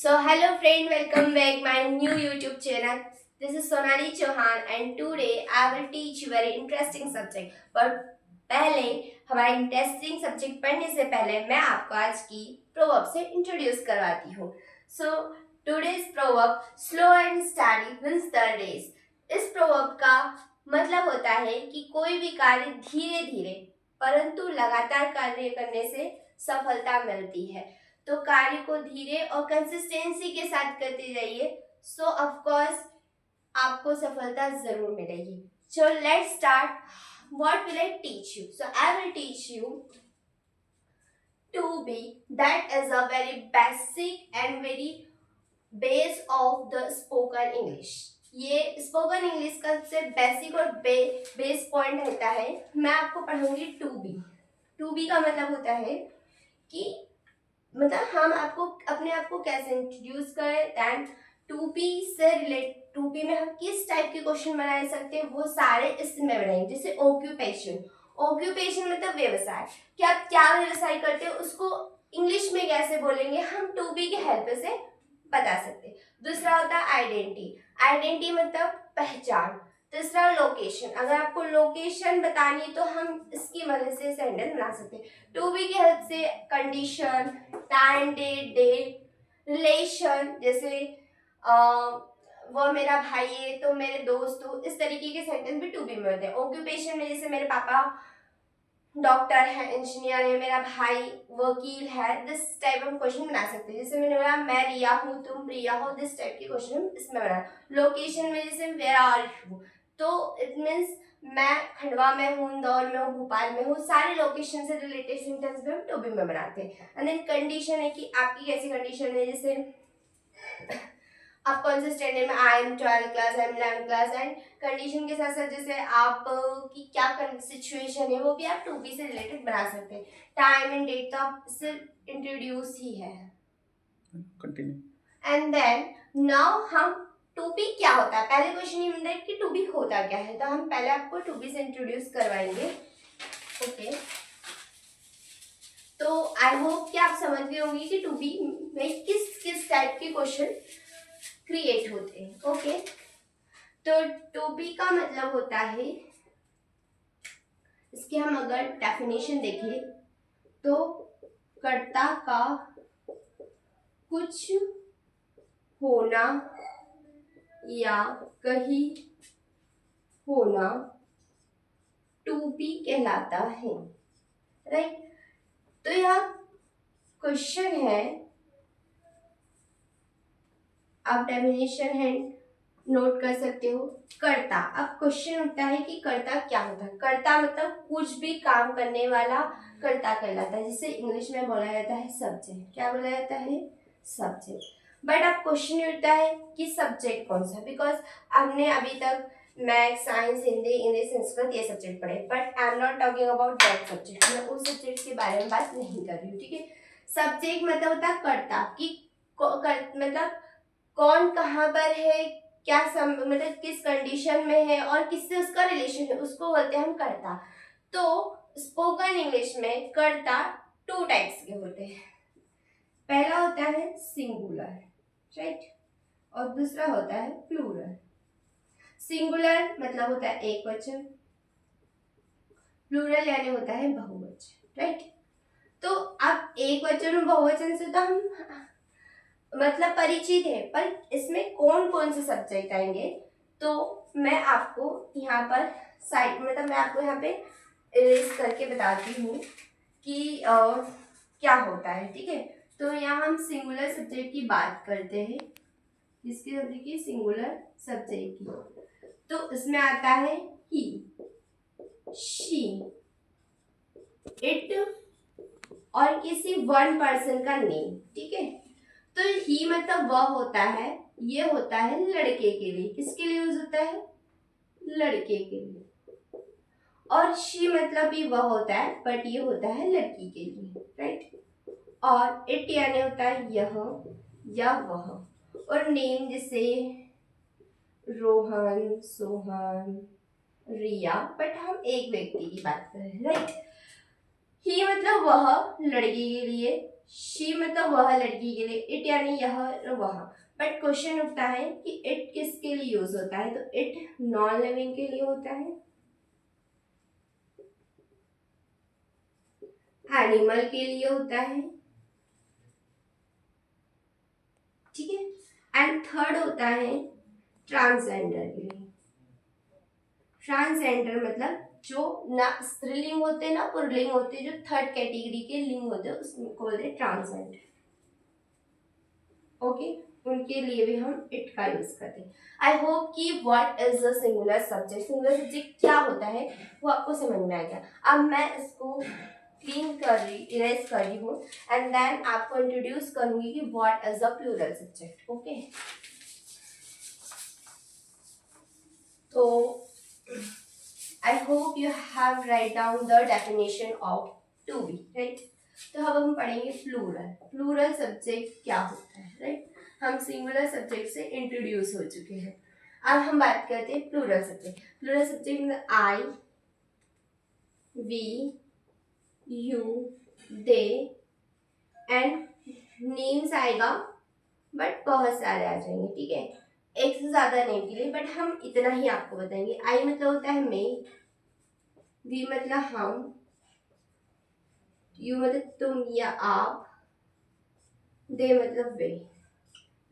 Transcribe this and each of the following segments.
So hello friend, welcome back my new YouTube channel. This is Sonali Chauhan and today I will teach you very interesting subject. But पहले हमारा interesting subject पढ़ने से पहले मैं आपको आज की प्रोवर्ब से इंट्रोड्यूस करवाती हूँ. So today's proverb slow and steady wins the race. इस प्रोवर्ब का मतलब होता है कि कोई भी कार्य धीरे धीरे परंतु लगातार कार्य करने से सफलता मिलती है. तो कार्य को धीरे और कंसिस्टेंसी के साथ करते जाइए, सो ऑफ कोर्स आपको सफलता जरूर मिलेगी. So let's start. What will I teach you? So I will teach you to be. That is a very basic and very base of the spoken English. ये स्पोकन इंग्लिश का सबसे basic और base point रहता है. मैं आपको पढ़ूंगी to be. To be का मतलब होता है कि मतलब हम आपको अपने आप को कैसे इंट्रोड्यूस करें. दैन टू बी से रिलेट टू बी में हम किस टाइप के क्वेश्चन बना सकते हैं वो सारे इसमें बनाएंगे. जैसे ऑक्यूपेशन. ऑक्यूपेशन मतलब व्यवसाय कि आप क्या व्यवसाय करते हो उसको इंग्लिश में कैसे बोलेंगे हम टू बी के हेल्प से बता सकते हैं. दूसरा होता है आइडेंटिटी. आइडेंटिटी मतलब पहचान. तीसरा लोकेशन. अगर आपको लोकेशन बतानी है तो हम इसकी मदद से सेंटेंस बना सकते हैं. टू बी की हेल्प से कंडीशन, टाइम, डेट, रिलेशन. जैसे वो मेरा भाई है तो मेरे दोस्त हो, इस तरीके के सेंटेंस भी टू बी में होते हैं. ऑक्यूपेशन में जैसे मेरे पापा डॉक्टर है, इंजीनियर है, मेरा भाई वकील है, दिस टाइप ऑफ क्वेश्चन बना सकते हैं. जैसे मैंने बोला मैं रिया हूँ, तुम प्रिया हो, दिस टाइप के क्वेश्चन इसमें बना. लोकेशन में जैसे वेयर आर यू, तो इट मीन्स मैं खंडवा में हूँ, इंदौर में हूँ, भोपाल में हूँ. सारे लोकेशन से रिलेटेड सेंटेंस भी हम टू बी में बनाते हैं. एंड देन कंडीशन है कि आपकी कैसी कंडीशन है. जैसे आप कौन से स्टैंडर्ड में, I am 12th class, I am 11th class. And condition के साथ साथ जैसे आप की क्या सिचुएशन है वो भी आप टू बी से रिलेटेड बना सकते हैं. टाइम एंड डेट तो आप सिर्फ इंट्रोड्यूस ही है. कंटिन्यू. एंड देन नाउ हम टू बी क्या होता है. पहले क्वेश्चन ये मिलता है कि टू बी होता क्या है, तो हम पहले आपको टू बी से इंट्रोड्यूस करवाएंगे. ओके. तो आई होप कि आप समझ गए होंगे कि टू बी में किस किस टाइप के क्वेश्चन क्रिएट होते हैं. ओके. तो टू बी का मतलब होता है, इसकी हम अगर डेफिनेशन देखें तो कर्ता का कुछ होना या कहीं होना टू बी कहलाता है. राइट. तो यह क्वेश्चन है, आप डेफिनेशन है नोट कर सकते हो. कर्ता. अब क्वेश्चन होता है कि कर्ता क्या होता है. कर्ता मतलब कुछ भी काम करने वाला कर्ता कहलाता है. जिसे इंग्लिश में बोला जाता है सब्जेक्ट. क्या बोला जाता है? सब्जेक्ट. बट अब क्वेश्चन होता है कि सब्जेक्ट कौन सा. बिकॉज हमने अभी तक maths, science, Hindi, English, Sanskrit ये सब्जेक्ट पढ़े. But I am not talking about that subject. मैं उस सब्जेक्ट के बारे में बात नहीं कर रही हूँ. ठीक है. सब्जेक्ट मतलब होता है कर्ता कि मतलब कौन कहाँ पर है, क्या मतलब किस कंडीशन में है और किससे उसका रिलेशन है, उसको बोलते हैं हम कर्ता. तो स्पोकन इंग्लिश में कर्ता टू टाइप्स के होते हैं. पहला होता है सिंगुलर. राइट. और दूसरा होता है प्लूरल. सिंगुलर मतलब होता है एक वचन. प्लूरल यानी होता है बहुवचन. राइट. तो अब एक वचन और बहुवचन से तो हम मतलब परिचित है, पर इसमें कौन कौन से सब्जेक्ट आएंगे तो मैं आपको यहाँ पर साइड मतलब मैं आपको यहाँ पे इरेज करके बताती हूँ कि क्या होता है. ठीक है. तो यहाँ हम सिंगुलर सब्जेक्ट की बात करते हैं. किसके सब्जेक्ट की? सिंगुलर सब्जेक्ट की. तो इसमें आता है ही, शी, इट और किसी वन पर्सन का नेम. ठीक है. तो ही मतलब वह होता है, ये होता है लड़के के लिए. किसके लिए यूज होता है? लड़के के लिए. और शी मतलब भी वह होता है, बट ये होता है लड़की के लिए. राइट. और इट यानी होता है यह या वह. और नेम जैसे रोहन, सोहन, रिया, बट हम एक व्यक्ति की बात कर रहे हैं. राइट. ही मतलब वह लड़की के लिए, शी मतलब वह लड़की के लिए, इट यानी यह वह। बट क्वेश्चन उठता है कि इट किसके लिए यूज होता है, तो इट नॉन लिविंग के लिए होता है, एनिमल के लिए होता है, ठीक है। एंड थर्ड होता है ट्रांसजेंडर के लिए। ट्रांसजेंडर मतलब जो ना स्त्रीलिंग होते ना पुल्लिंग होते, जो थर्ड कैटेगरी के लिंग होते हैं उसको बोलते हैं ट्रांसजेंडर। ओके, उनके लिए भी हम इट का यूज करते हैं। आई होप कि what is the singular subject, singular subject क्या होता है वो आपको समझ में आ गया। अब मैं इसको क्लीन कर रही, इरेज कर रही हूँ एंड देन आपको इंट्रोड्यूस करूंगी कि what is the plural subject. Okay, तो I hope you have write down the definition of to be, right. तो अब हम पढ़ेंगे प्लूरल। प्लूरल सब्जेक्ट क्या होता है, राइट। हम सिंगुलर सब्जेक्ट से इंट्रोड्यूस हो चुके हैं, अब हम बात करते हैं प्लूरल सब्जेक्ट। प्लूरल सब्जेक्ट में I, we, you, they and names आएगा, बट बहुत सारे आ जाएंगे, ठीक है, एक से ज्यादा नेम के लिए, बट हम इतना ही आपको बताएंगे। आई मतलब होता है मैं, वी मतलब हम, यू मतलब तुम या आप, दे मतलब वे,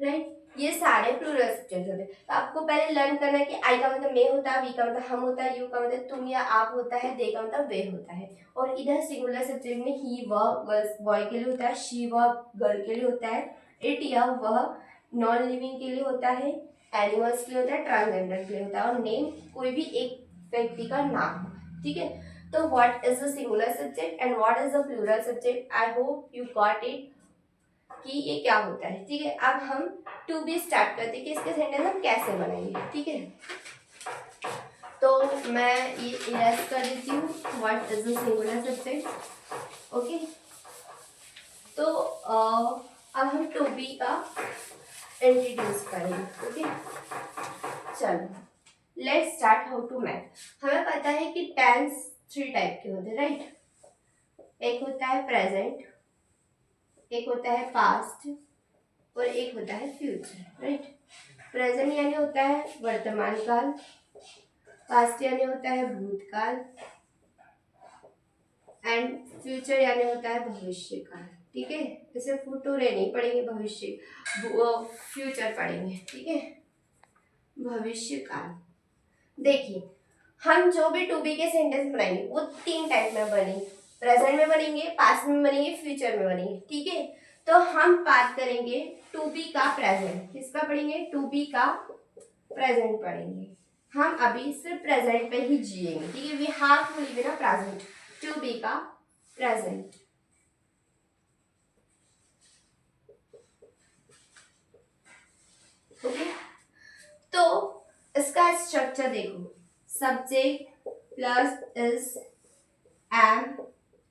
राइट। ये सारे प्लूरल सब्जेक्ट होते हैं। तो आपको पहले लर्न करना है कि आई का मतलब मैं होता है, वी का मतलब हम होता है, यू का मतलब तुम या आप होता है, दे का मतलब वे होता है। और इधर सिंगुलर सब्जेक्ट में ही वह गर्ल्स बॉय के लिए होता है, शी वह गर्ल के लिए होता है, इट या वह नॉन लिविंग के लिए होता है, एनिमल्स के लिए होता है, ट्रांसजेंडर के लिए होता है, और नेम कोई भी एक व्यक्ति का नाम, ठीक है। तो what is the singular subject and what is the plural subject, I hope you got it कि ये क्या होता है, ठीक है। अब हम टू बी स्टार्ट करते हैं कि इसके सेंटेंस हम कैसे बनाएंगे, ठीक है। तो मैं ये इरेज कर देती हूँ what is the singular subject. Okay, तो अब हम टू बी का इंट्रोड्यूस करेंगे, ओके। चलो let's start how to math. हमें पता है कि टेंस 3 टाइप के होते हैं, राइट। एक होता है प्रेजेंट, एक होता है पास्ट और एक होता है फ्यूचर, राइट। प्रेजेंट यानी होता है वर्तमान काल, पास्ट यानी होता है भूतकाल एंड फ्यूचर यानी होता है भविष्य काल, ठीक है। इसे फुटूरे नहीं पढ़ेंगे, भविष्य फ्यूचर पढ़ेंगे, ठीक है, भविष्य काल। देखिए हम जो भी टू बी के सेंटेंस बनाएंगे वो 3 टाइप में बनेंगे, प्रेजेंट में बनेंगे, पास्ट में बनेंगे, फ्यूचर में बनेंगे, ठीक है। तो हम बात करेंगे टू बी का प्रेजेंट, किसका पढ़ेंगे, टू बी का प्रेजेंट पढ़ेंगे। हम अभी सिर्फ प्रेजेंट पे ही जिएंगे, ठीक है। We have to live in a present, to be का प्रेजेंट। ओके, तो इसका स्ट्रक्चर देखो, subject plus is am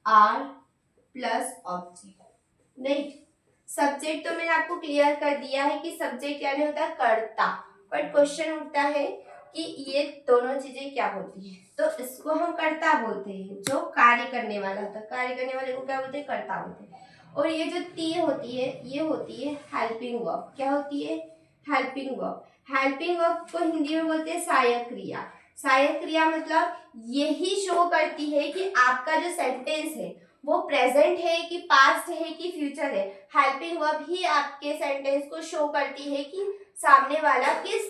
are plus object, right. Subject तो मैंने आपको क्लियर कर दिया है कि सब्जेक्ट यानी होता है कर्ता, बट क्वेश्चन उठता है कि ये दोनों चीजें क्या होती है, तो इसको हम कर्ता बोलते हैं, जो कार्य करने वाला होता है, कार्य करने वाले को क्या बोलते हैं, कर्ता बोलते हैं। और ये जो ती होती है ये होती है हेल्पिंग वर्ब, क्या होती है, हेल्पिंग वर्ब। हेल्पिंग वर्ब को हिंदी में बोलते हैं सहायक क्रिया। सहायक क्रिया मतलब यही शो करती है कि आपका जो सेंटेंस है वो प्रेजेंट है कि पास्ट है कि फ्यूचर है। हेल्पिंग वर्ब ही आपके सेंटेंस को शो करती है कि सामने वाला किस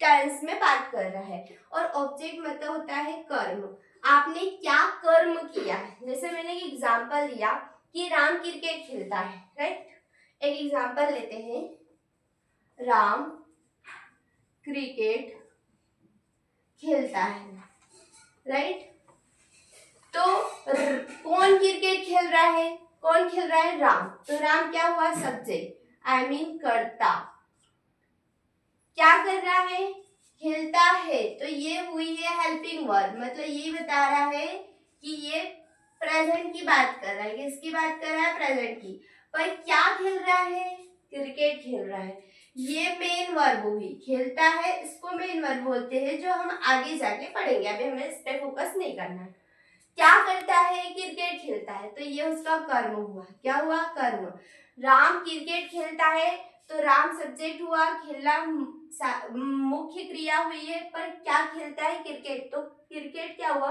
टेंस में बात कर रहा है। और ऑब्जेक्ट मतलब होता है कर्म, आपने क्या कर्म किया है। जैसे मैंने एक एग्जांपल दिया कि राम क्रिकेट खेलता है, राइट। एक एग्जांपल लेते हैं, राम क्रिकेट खेलता है, राइट। तो कौन क्रिकेट खेल रहा है, कौन खेल रहा है, राम। तो राम क्या हुआ, सब्जेक्ट, आई मीन कर्ता। क्या कर रहा है, खेलता है, तो ये हुई है हेल्पिंग वर्ब, मतलब ये बता रहा है कि ये प्रेजेंट की बात कर रहा है, किसकी बात कर रहा है, प्रेजेंट की। पर क्या खेल रहा है, क्रिकेट खेल रहा है। ये मेन वर्ब हुई, खेलता है, इसको मेन वर्ब बोलते हैं, जो हम आगे जाके पढ़ेंगे, अभी हमें इस पे फोकस नहीं करना है। क्या करता है? क्रिकेट खेलता है, तो ये उसका कर्म हुआ। क्या हुआ? कर्म। राम क्रिकेट खेलता है, तो राम सब्जेक्ट हुआ, खेलना मुख्य क्रिया हुई है, पर क्या खेलता है? क्रिकेट, तो क्रिकेट क्या हुआ?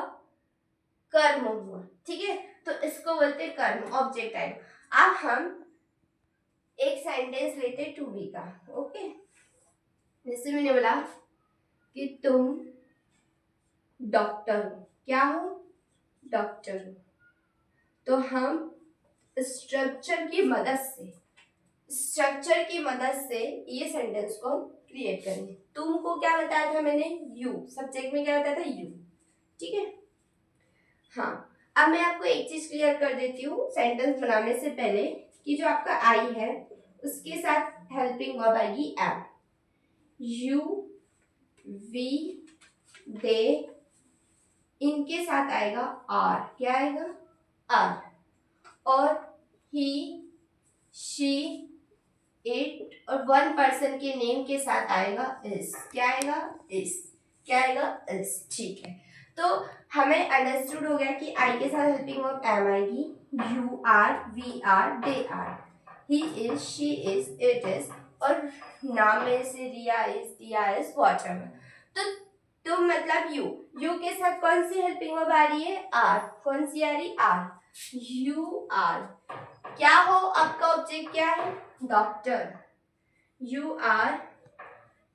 कर्म हुआ। ठीक है, तो इसको बोलते हैं कर्म, ऑब्जेक्ट टाइप। अब हम एक सेंटेंस लेते टू बी का। ओके, जैसे मैंने बोला कि तुम डॉक्टर हो। क्या हो? डॉक्टर हो। तो हम स्ट्रक्चर की मदद से ये सेंटेंस को क्रिएट करेंगे। तुमको क्या बताया था मैंने? यू। सब्जेक्ट में क्या बताया था? यू। ठीक है। हाँ, अब मैं आपको एक चीज क्लियर कर देती हूँ सेंटेंस बनाने से पहले, कि जो आपका आई है उसके साथ हेल्पिंग वर्ब आएगी एम। यू, वी, दे, इनके साथ आएगा आर। क्या आएगा? आर। और ही, शी, इट, और वन पर्सन के नेम के साथ आएगा इज। क्या आएगा? इज। क्या आएगा? इज। ठीक है, तो हमें अंडरस्टूड हो गया कि आई के साथ हेल्पिंग वर्ब एम आएगी। You are, we are, they are, he is, she is, it is, और नाम में से Riya is, Diya is, whatever. तो तुम मतलब यू के साथ कौन सी हेल्पिंग वर्ब आ रही है? आर। कौन सी आ रही? आर। You are. क्या हो? आपका ऑब्जेक्ट क्या है? डॉक्टर। You are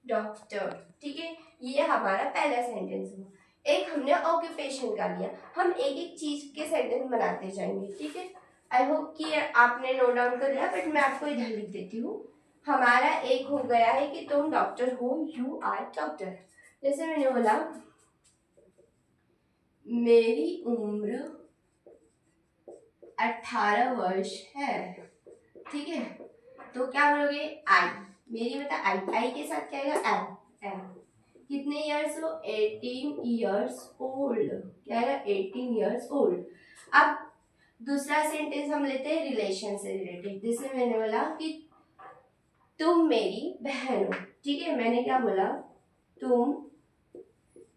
doctor. ठीक है, ये हमारा पहला सेंटेंस हुआ। एक हमने ऑक्यूपेशन का लिया। हम एक एक चीज के सेंटेंस बनाते जाएंगे। ठीक है, आई होप कि आपने नोट डाउन कर लिया, बट मैं आपको इधर लिख देती हूँ। हमारा एक हो गया है कि तुम डॉक्टर हो, यू आर डॉक्टर। जैसे मैंने बोला मेरी उम्र 18 वर्ष है। ठीक है, तो क्या बोलोगे? आई। मेरी बता आई के साथ क्या आएगा? एम। एम। कितने इयर्स हो? 18 इयर्स ओल्ड। क्या आएगा? 18 इयर्स ओल्ड। अब दूसरा सेंटेंस हम लेते हैं रिलेशन से रिलेटेड। जैसे मैंने बोला कि तुम मेरी बहन हो। ठीक है, मैंने क्या बोला? तुम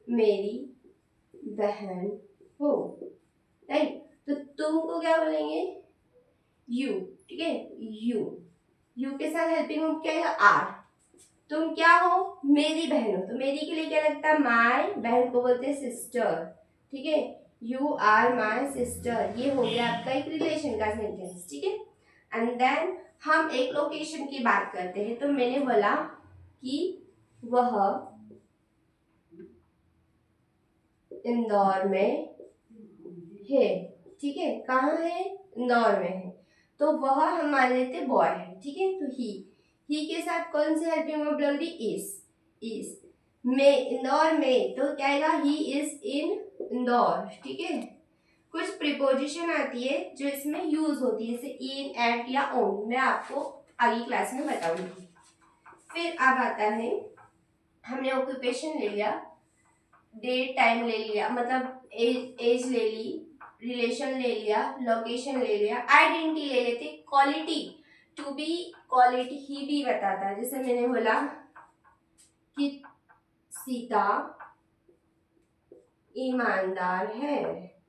मेरी बहन हो। राइट, तो तुम को क्या बोलेंगे? यू। ठीक है, यू के साथ हेल्पिंग वर्ब क्या आएगा? आर। तुम क्या हो? मेरी बहन हो। तो मेरी के लिए क्या लगता है? माय। बहन को बोलते हैं सिस्टर। ठीक है, यू आर माय सिस्टर। ये हो गया आपका एक रिलेशन का सेंटेंस। ठीक है, एंड देन हम एक लोकेशन की बात करते हैं। तो मैंने बोला कि वह इंदौर में है। ठीक है, कहाँ है? इंदौर में है। तो वह हम मान लेते बॉय है। ठीक है, तो ही के साथ कौन सी हेल्पिंग वर्ब लग रही? इज। में, इंदौर में, तो क्या आएगा? He is in Indore. ठीक है, कुछ प्रीपोजिशन आती है जो इसमें यूज होती है, जैसे इन, एट या ऑन। मैं आपको आगे क्लास में बताऊंगी। फिर अब आता है, हमने ऑक्यूपेशन ले लिया, डेट टाइम ले लिया, मतलब एज ले ली, रिलेशन ले लिया, लोकेशन ले लिया, आइडेंटिटी ले लेते, क्वालिटी। टू बी क्वालिटी ही भी बताता है। जैसे मैंने बोला कि सीता ईमानदार है।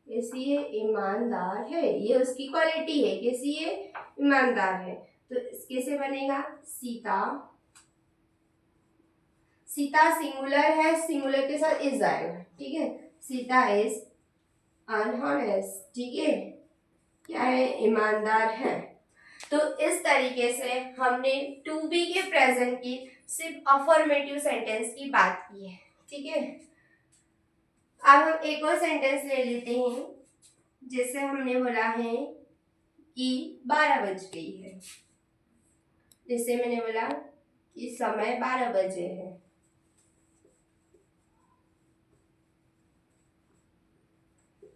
कैसी है? ईमानदार है। ये उसकी क्वालिटी है। कैसी है? ईमानदार है। तो कैसे बनेगा? सीता। सीता सिंगुलर है, सिंगुलर के साथ इज आएगा। ठीक है, सीता इज अनहॉनेस्ट। ठीक है, क्या है? ईमानदार है। तो इस तरीके से हमने टू बी के प्रेजेंट की सिर्फ अफर्मेटिव सेंटेंस की बात की है। ठीक है, अब हम एक और सेंटेंस ले लेते हैं। जैसे हमने बोला है कि 12 बज गई है। जैसे मैंने बोला कि समय 12 बजे है।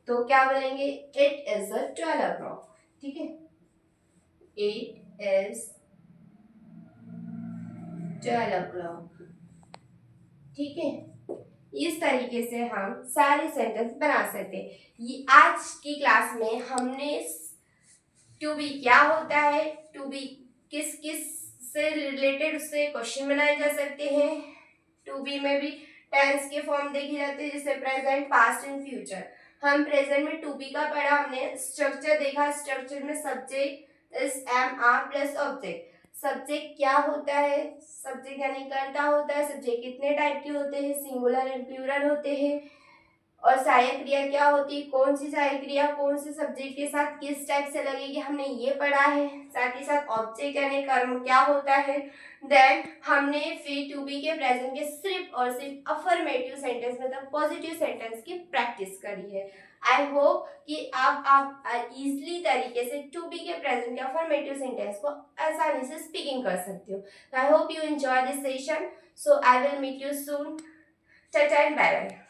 तो क्या बोलेंगे? It is 12 o'clock। ठीक है, इट इज 12 o'clock। ठीक है, इस तरीके से हम सारे सेंटेंस बना सकते हैं। ये आज की क्लास में हमने टू बी क्या होता है, टू बी किस किस से रिलेटेड उससे क्वेश्चन बनाए जा सकते हैं। टू बी में भी टेंस के फॉर्म देखे जाते हैं, जैसे प्रेजेंट, पास्ट एंड फ्यूचर। हम प्रेजेंट में टू बी का पढ़ा, हमने स्ट्रक्चर देखा, स्ट्रक्चर में subject is am are plus object. Subject क्या होता है, सब्जेक्ट यानी कर्ता होता है। सब्जेक्ट कितने टाइप के होते हैं, सिंगुलर एंड प्लूरल होते हैं। और सहायक क्रिया क्या होती है, कौन सी सहायक क्रिया कौन से सब्जेक्ट के साथ किस टाइप से लगेगी, हमने ये पढ़ा है। साथ ही साथ ऑब्जेक्ट यानी कर्म क्या होता है। देन हमने फिर टू बी के प्रेजेंट के सिर्फ और सिर्फ अफर्मेटिव सेंटेंस मतलब पॉजिटिव सेंटेंस की प्रैक्टिस करी है। आई होप कि आप इजीली तरीके से टू बी के प्रेजेंट के अफर्मेटिव सेंटेंस को आसानी से स्पीकिंग कर सकते हो। I hope you enjoy this session, so I will meet you soon. Tata and bye bye.